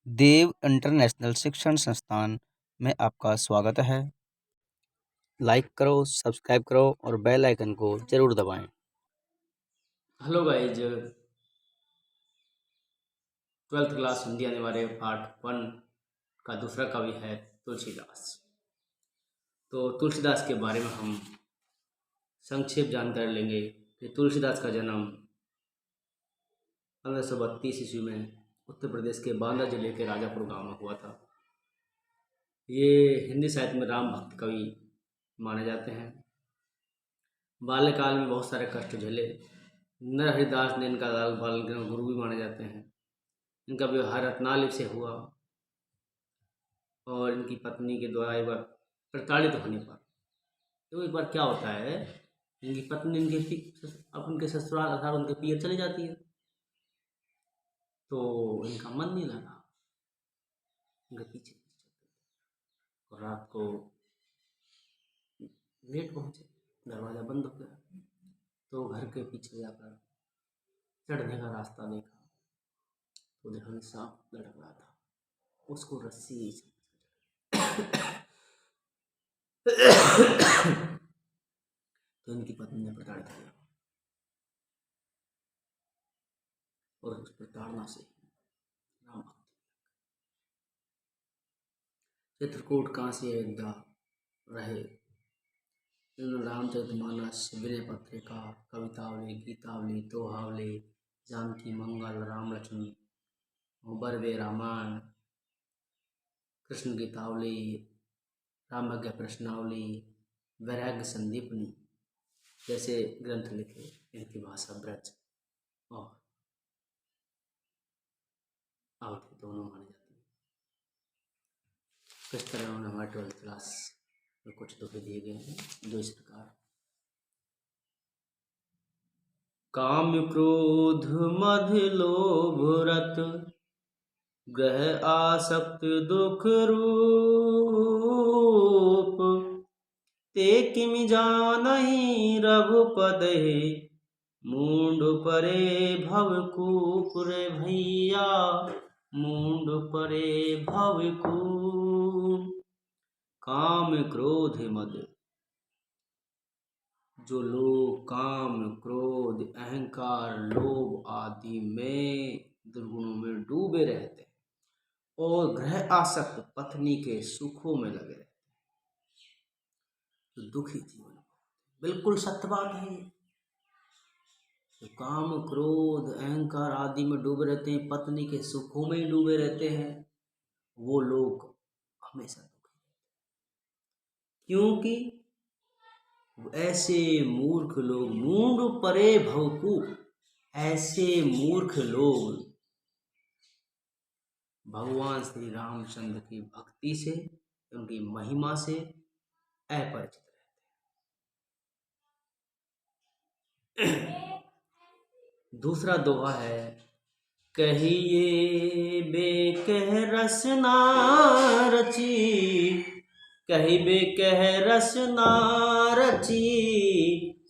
देव international शिक्षण संस्थान में आपका स्वागत है। लाइक करो, सब्सक्राइब करो और बेल आइकन को जरूर दबाएं। Hello guys, 12th class Hindi आने वाले पार्ट 1 का दूसरा कवि है तुलसीदास। तो तुलसीदास के बारे में हम संक्षेप जानकारी लेंगे कि तुलसीदास का जन्म 1532 ईस्वी में उत्तर प्रदेश के बांदा जिले के राजापुर गांव में हुआ था। ये हिंदी साहित्य में राम भक्त कवि माने जाते हैं। बाल्यकाल में बहुत सारे कष्ट झेले। नरहरिदास ने इनका लाल पालन के गुरु भी माने जाते हैं। इनका विवाह रत्नावली से हुआ और इनकी पत्नी के द्वारा एक बार प्रताड़ित होने पर, तो एक बार क्या होता है, इनकी पत्नी उनके ससुराल अर्थात उनके पियर चली जाती है। तो इनका मन नहीं लगा, उनके पीछे और रात को लेट पहुंचे, दरवाज़ा बंद हो गया। तो घर के पीछे जाकर चढ़ने का रास्ता देखा तो देखा कि सांप लटक रहा था, उसको रस्सी से तो इनकी पत्नी ने प्रताड़ित किया और उस प्रताड़ना से राम भक्ति, चित्रकूट कांसी अयोध्या रहे। रामचरितमानस, विनय पत्रिका, कवितावली, गीतावली, दोहावली, जानकी मंगल, राम लक्ष्मण, बरवे रामायण, कृष्ण गीतावली, रामज्ञ प्रश्नावली, वैराग्य संदीपनी जैसे ग्रंथ लिखे। इनकी भाषा ब्रज और अवधि दोनों मानी जाती है। किस तरह उन्होंने हमारे 12th क्लास में कुछ दोहे दिए गए हैं जो इस प्रकार: काम क्रोध मद लोभ रत, ग्रह आसक्त दुख रूप, ते किमि जानहि रघुपद हे, मूंड परे भवकूप। रे भैया मूंड परे भवकूप। काम क्रोध मद, जो लोग काम क्रोध अहंकार लोभ आदि में दुर्गुणों में डूबे रहते हैं और ग्रह आसक्त पत्नी के सुखों में लगे रहते हैं, तो दुखी जीवन। बिल्कुल सत्य बात है। तो काम क्रोध अहंकार आदि में डूबे रहते हैं, पत्नी के सुखों में ही डूबे रहते हैं, वो लोग हमेशा दुखी, क्योंकि ऐसे मूर्ख लोग, मूंड परे भवकूप, ऐसे मूर्ख लोग भगवान श्री रामचंद्र की भक्ति से, उनकी महिमा से अपरिचित रहते हैं। दूसरा दोहा है: कहिए बे कह रसना रची, कहिबे कह रसना रची,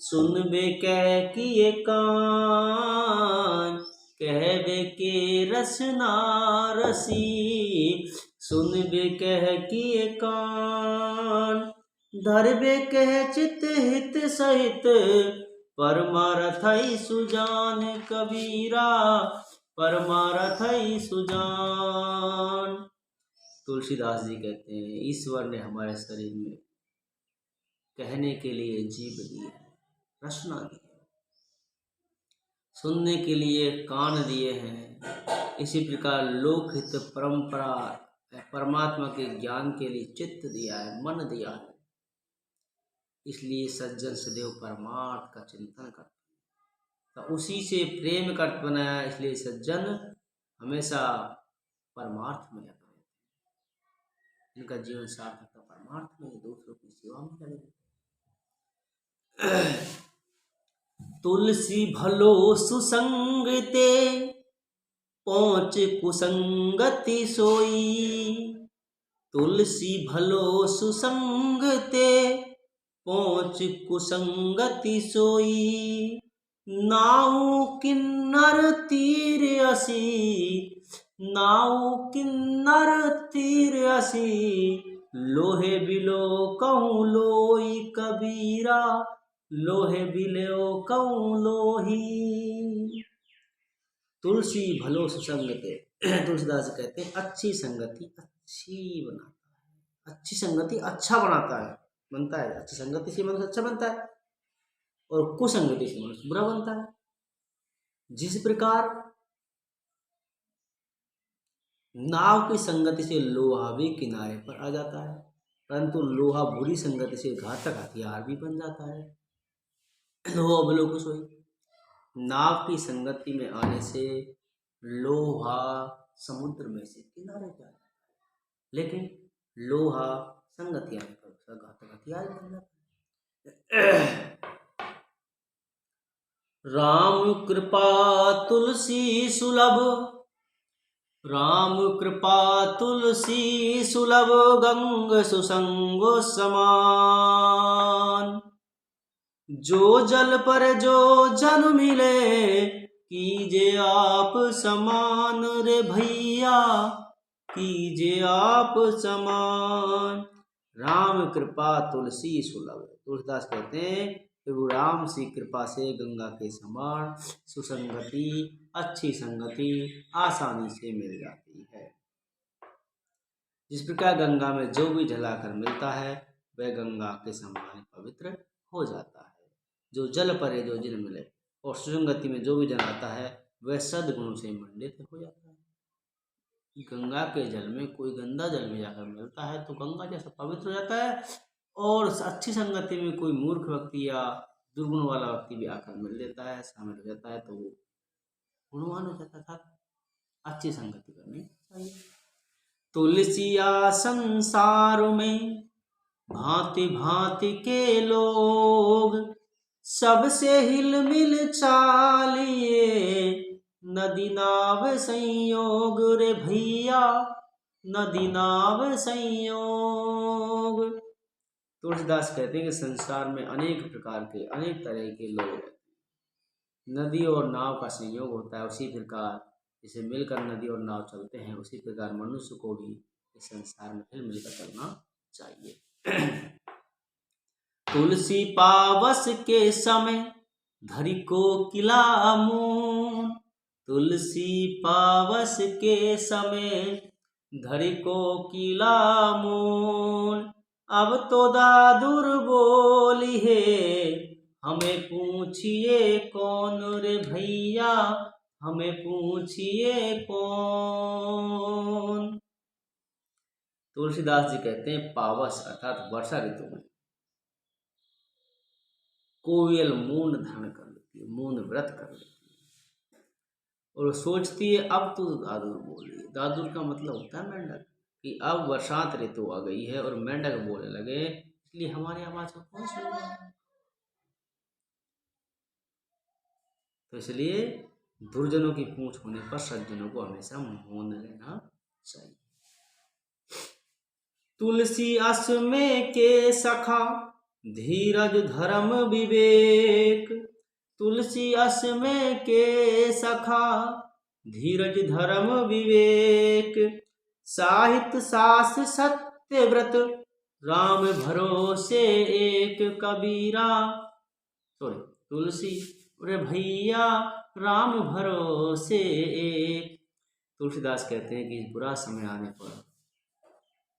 सुनबे कह किए कान, कहबे के रसना रसी, सुनबे कह किए कान, धरबे कह चित हित सहित, परमारथई सुजान कबीरा, परमारथई सुजान। तुलसीदास जी कहते हैं, ईश्वर ने हमारे शरीर में कहने के लिए जीभ दी है, रचना दी है, सुनने के लिए कान दिए हैं, इसी प्रकार लोकहित परंपरा परमात्मा के ज्ञान के लिए चित्त दिया है, मन दिया है। इसलिए सज्जन सदैव परमार्थ का चिंतन करते हैं, तो उसी से प्रेम करते बनाया, इसलिए सज्जन हमेशा परमार्थ में लगे रहते हैं। इनका जीवन सार्थकता परमार्थ में, दूसरों की सेवा में लगे रहते हैं। तुलसी भलो सुसंग ते, पहुँच कुसंगति सोई, तुलसी भलो सुसंग ते, पहुँच कुसंगति सोई, नाऊ किन्नर तीर असी, नाऊ किन्नर तीर असी, लोहे बिलो कहूँ लोई कबीरा, लोहे बिलो कहूँ लोही। तुलसी भलो सुसंगते, तुलसीदास कहते हैं अच्छी संगति अच्छी बनाता है, अच्छी संगति अच्छा बनाता है, बनता है। अच्छी संगति से मनुष्य अच्छा बनता है और कुसंगति से मनुष्य बुरा बनता है। जिस प्रकार नाव की संगति से लोहा भी किनारे पर आ जाता है, परंतु लोहा बुरी संगति से घातक हथियार भी बन जाता है। लोहा बिलो सोई, नाव की संगति में आने से लोहा समुद्र में से किनारे पे आ जाता है, लेकिन लोहा संगति आने पर उसका घातक हथियार बन जाता है। राम कृपा तुलसी सुलभ, राम कृपा तुलसी सुलभ, गंग सुसंग समान। जो जल पर जो जन मिले, कीजे आप समान रे भैया, कीजे आप समान। राम कृपा तुलसी सुलभ, तुलसीदास कहते हैं प्रभु राम की कृपा से गंगा के समान सुसंगति अच्छी संगति आसानी से मिल जाती है। जिस प्रकार गंगा में जो भी जलाकर मिलता है वह गंगा के समान पवित्र हो जाता है। जो जल परे जो जिन मिले, और सुसंगति में जो भी जन आता है वह सद्गुणों से मंडित हो जाता है। गंगा के जल में कोई गंदा जल भी जाकर मिलता है तो गंगा जैसा पवित्र हो जाता है, और अच्छी संगति में कोई मूर्ख व्यक्ति या दुर्गुण वाला व्यक्ति भी आकर मिल लेता है, शामिल हो जाता है, तो वो गुणवान हो जाता था। अच्छी संगति करनी चाहिए। तुलसिया संसार में भांति भांति के लोग, सबसे हिल मिल चालिए, नदी नाव संयोग रे भैया, नदी नाव संयोग। तुलसीदास कहते हैं कि संसार में अनेक प्रकार के अनेक तरह के लोग हैं। नदी और नाव का संयोग होता है, उसी प्रकार जिसे मिलकर नदी और नाव चलते हैं, उसी प्रकार मनुष्य को भी इस संसार में हिल मिलकर चलना चाहिए। तुलसी पावस के समय धरि को किला मून, तुलसी पावस के समय धरि को किला मून। अब तो दादुर बोली है, हमें पूछिए कौन रे भैया, हमें पूछिए कौन। तुलसीदास जी कहते हैं पावस अर्थात वर्षा ऋतु में कोयल मौन धारण कर लेती है, मौन व्रत कर लेती है और सोचती है अब तो दादुर बोली। दादुर का मतलब होता है मेंढक, कि अब बरसात ऋतु आ गई है और मेंढक बोलने लगे, इसलिए हमारी आवाज को कौन सुन रहा है। तो इसलिए दुर्जनों की पूंछ होने पर सज्जनों को हमेशा मौन रहना चाहिए। तुलसी अस में के सखा, धीरज धर्म विवेक, तुलसी अस में के सखा, धीरज धर्म विवेक। साहित्य सास सत्य व्रत, राम भरोसे एक कबीरा। सॉरी, तुलसी रे भैया राम भरोसे एक। तुलसीदास कहते हैं कि बुरा समय आने पर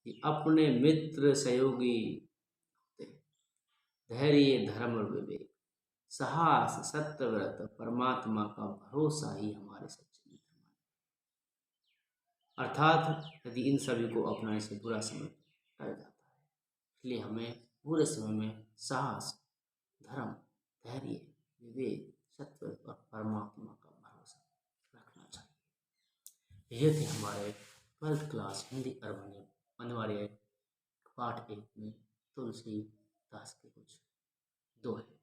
कि अपने मित्र सहयोगी, धैर्य धर्म और विवेक, साहस सत्य व्रत, परमात्मा का भरोसा ही हमारे सच्चे मित्र माने। अर्थात यदि इन सभी को अपनाने से बुरा समय टल जाता है, इसलिए हमें बुरे समय में साहस धर्म धैर्य विवेक सत्य और परमात्मा का भरोसा रखना चाहिए। ये थे हमारे 12th क्लास हिंदी अरबन अनिवार्य पाठ 1 में तुलसीदास के कुछ दोहे।